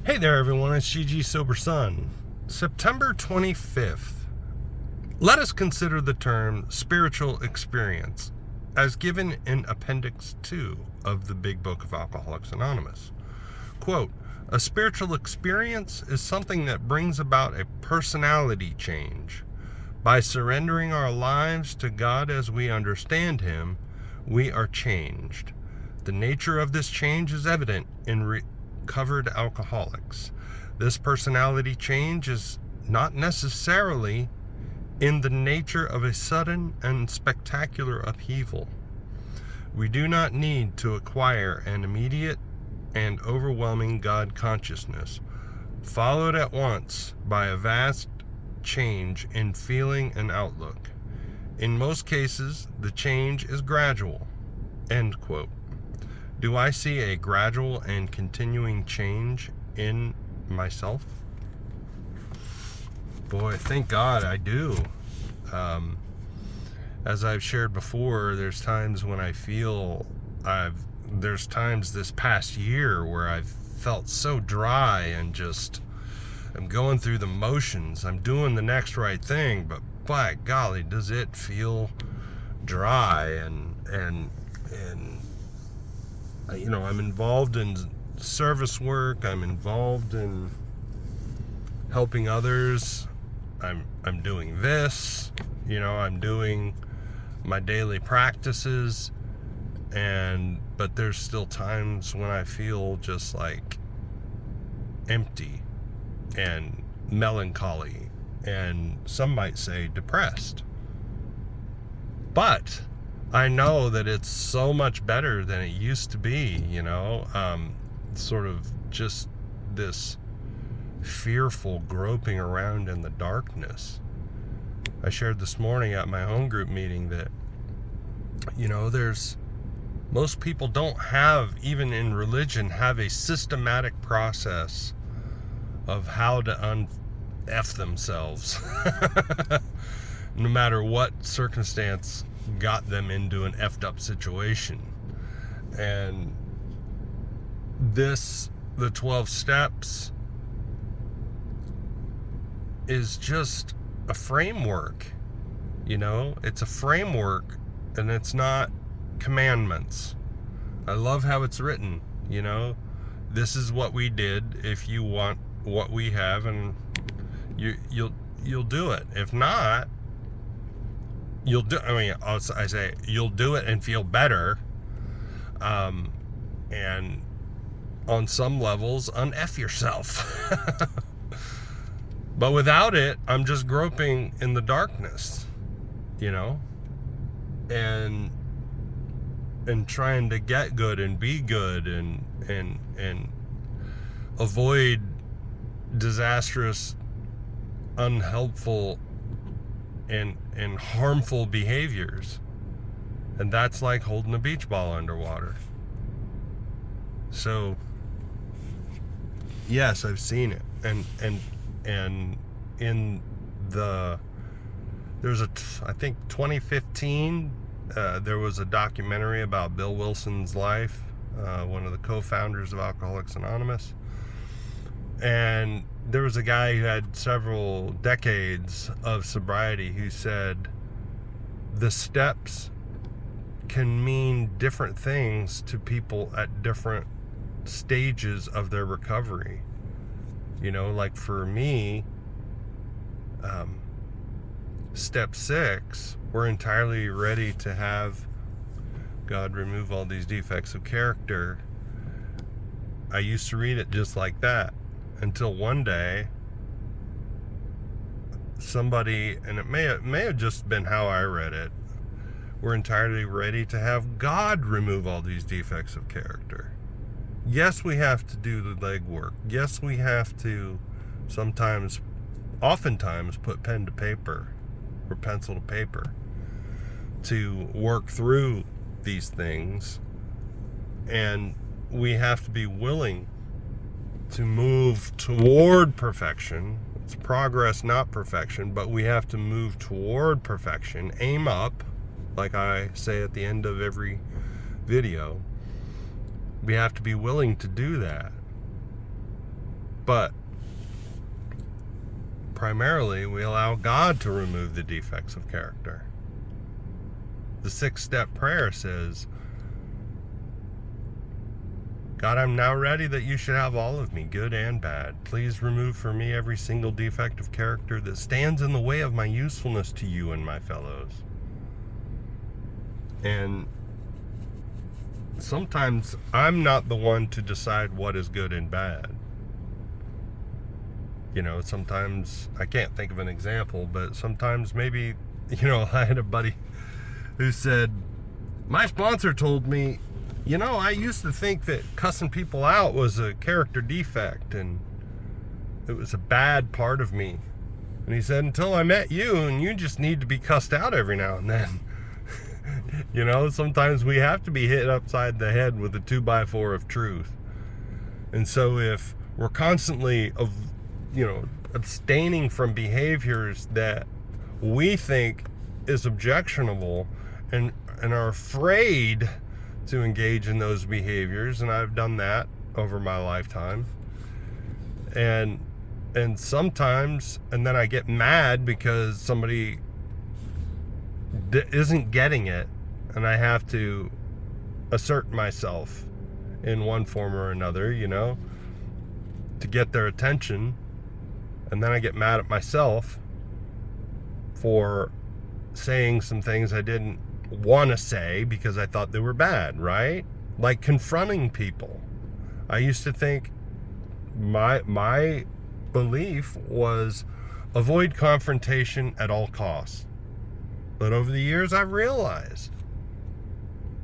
Hey there, everyone. It's GG Sober Sun. September 25th. Let us consider the term spiritual experience as given in Appendix 2 of the Big Book of Alcoholics Anonymous. Quote, a spiritual experience is something that brings about a personality change. By surrendering our lives to God as we understand Him, we are changed. The nature of this change is evident in recovered alcoholics. This personality change is not necessarily in the nature of a sudden and spectacular upheaval. We do not need to acquire an immediate and overwhelming God consciousness, followed at once by a vast change in feeling and outlook. In most cases, the change is gradual. End quote. Do I see a gradual and continuing change in myself? Boy, thank God I do. As I've shared before, there's times when I feel there's times this past year where I've felt so dry and just I'm going through the motions. I'm doing the next right thing, but by golly, does it feel dry and you know, I'm involved in service work. I'm involved in helping others. I'm doing this. You know, I'm doing my daily practices, but there's still times when I feel just like empty and melancholy, and some might say depressed. But I know that it's so much better than it used to be, you know, sort of just this fearful groping around in the darkness. I shared this morning at my home group meeting that, you know, most people don't have, even in religion, have a systematic process of how to un-F themselves, no matter what circumstance got them into an effed up situation. And the 12 steps is just a framework, you know, it's a framework and it's not commandments. I love how it's written, you know, this is what we did. If you want what we have, and you'll do it. If not, you'll do it and feel better, and on some levels un-F yourself. But without it, I'm just groping in the darkness, you know, and trying to get good and be good and avoid disastrous, unhelpful, and harmful behaviors. And that's like holding a beach ball underwater. So yes, I've seen it. And in I think 2015, there was a documentary about Bill Wilson's life, one of the co-founders of Alcoholics Anonymous. And there was a guy who had several decades of sobriety who said the steps can mean different things to people at different stages of their recovery. You know, like for me, step 6, we're entirely ready to have God remove all these defects of character. I used to read it just like that until one day somebody, and it may have just been how I read it, we're entirely ready to have God remove all these defects of character. Yes, we have to do the legwork. Yes, we have to oftentimes put pen to paper or pencil to paper to work through these things. And we have to be willing to move toward perfection. It's progress, not perfection, but we have to move toward perfection. Aim up, like I say at the end of every video. We have to be willing to do that. But primarily, we allow God to remove the defects of character. The 6-step prayer says, God, I'm now ready that you should have all of me, good and bad. Please remove from me every single defect of character that stands in the way of my usefulness to you and my fellows. And sometimes I'm not the one to decide what is good and bad. You know, sometimes, I can't think of an example, but sometimes maybe, you know, I had a buddy who said, my sponsor told me, you know, I used to think that cussing people out was a character defect and it was a bad part of me. And he said, until I met you, and you just need to be cussed out every now and then. You know, sometimes we have to be hit upside the head with a 2x4 of truth. And so if we're constantly, abstaining from behaviors that we think is objectionable and are afraid to engage in those behaviors, and I've done that over my lifetime, and sometimes, and then I get mad because somebody isn't getting it, and I have to assert myself in one form or another, you know, to get their attention, and then I get mad at myself for saying some things I didn't want to say because I thought they were bad, right? Like confronting people. I used to think my belief was avoid confrontation at all costs. But over the years, I've realized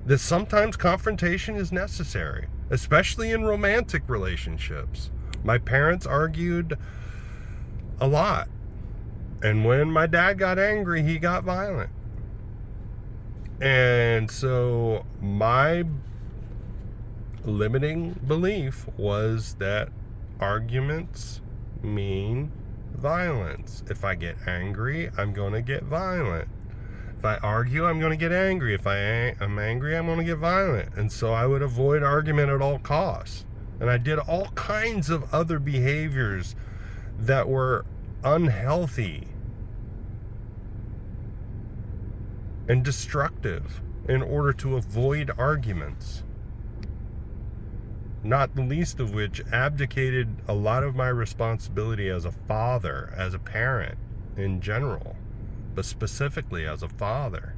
that sometimes confrontation is necessary, especially in romantic relationships. My parents argued a lot. And when my dad got angry, he got violent. And so my limiting belief was that arguments mean violence. If I get angry, I'm going to get violent. If I argue, I'm going to get angry. If I'm angry, I'm going to get violent. And so I would avoid argument at all costs. And I did all kinds of other behaviors that were unhealthy and destructive in order to avoid arguments. Not the least of which abdicated a lot of my responsibility as a father, as a parent in general, but specifically as a father.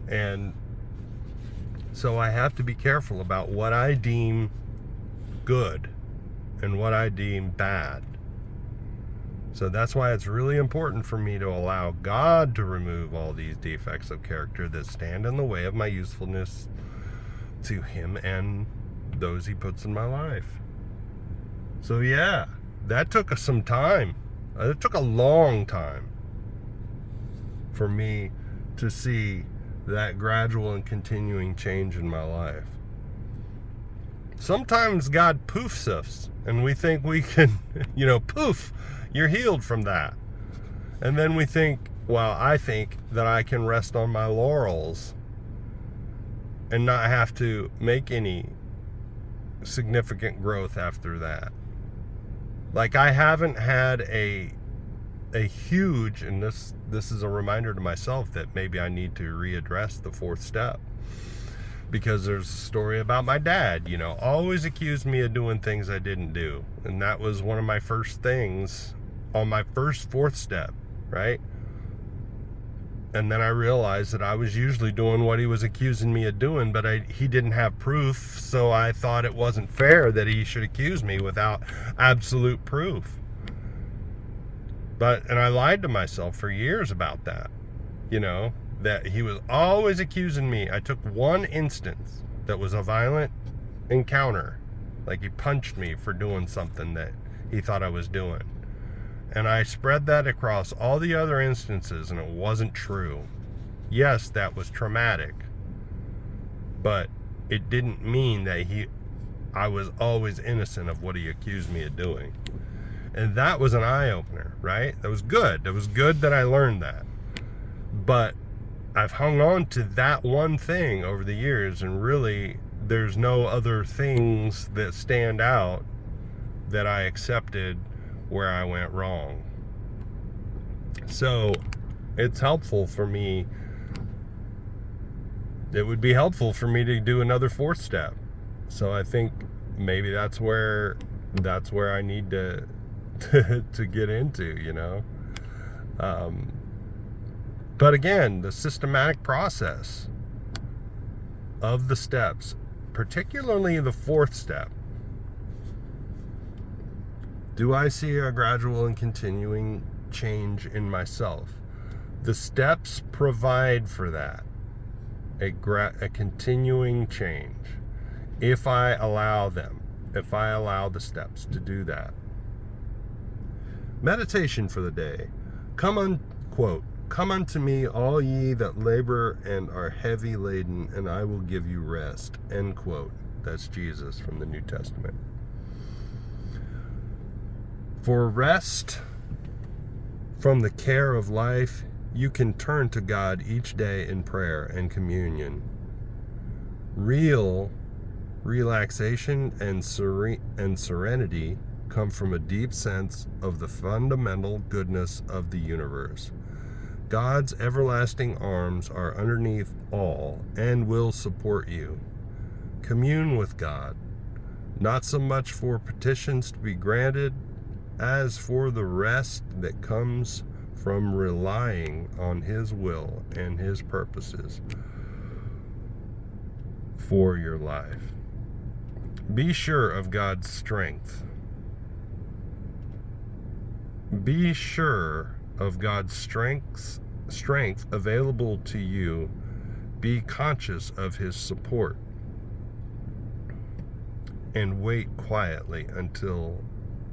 And so I have to be careful about what I deem good and what I deem bad. So that's why it's really important for me to allow God to remove all these defects of character that stand in the way of my usefulness to Him and those He puts in my life. So yeah, that took us some time. It took a long time for me to see that gradual and continuing change in my life. Sometimes God poofs us and we think we can, poof, you're healed from that. And then we think, well, I think that I can rest on my laurels and not have to make any significant growth after that. Like I haven't had a huge, and this is a reminder to myself that maybe I need to readdress the 4th step. Because there's a story about my dad, always accused me of doing things I didn't do. And that was one of my first things on my first 4th step, right? And then I realized that I was usually doing what he was accusing me of doing, but he didn't have proof, so I thought it wasn't fair that he should accuse me without absolute proof. And I lied to myself for years about that, that he was always accusing me. I took one instance that was a violent encounter, like he punched me for doing something that he thought I was doing. And I spread that across all the other instances, and it wasn't true. Yes, that was traumatic, but it didn't mean that I was always innocent of what he accused me of doing. And that was an eye-opener, right? That was good. That was good that I learned that. But I've hung on to that one thing over the years, and really there's no other things that stand out that I accepted where I went wrong. So it's helpful for me. It would be helpful for me to do another fourth step. So I think maybe that's where I need to get into, you know. But again, the systematic process of the steps, particularly the fourth step. Do I see a gradual and continuing change in myself? The steps provide for that, a continuing change. If I allow them, if I allow the steps to do that. Meditation for the day. Come unto me, all ye that labor and are heavy laden, and I will give you rest. End quote. That's Jesus from the New Testament. For rest from the care of life, you can turn to God each day in prayer and communion. Real relaxation and serenity come from a deep sense of the fundamental goodness of the universe. God's everlasting arms are underneath all and will support you. Commune with God, not so much for petitions to be granted as for the rest that comes from relying on His will and His purposes for your life. Be sure of God's strength. Be sure of God's strength available to you. Be conscious of His support. And wait quietly until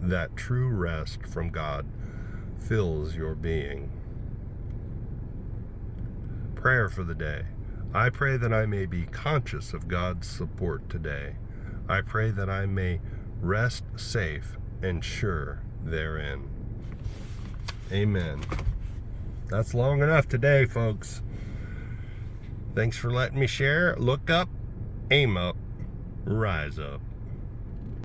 that true rest from God fills your being. Prayer for the day. I pray that I may be conscious of God's support today. I pray that I may rest safe and sure therein. Amen. That's long enough today, folks. Thanks for letting me share. Look up, aim up, rise up.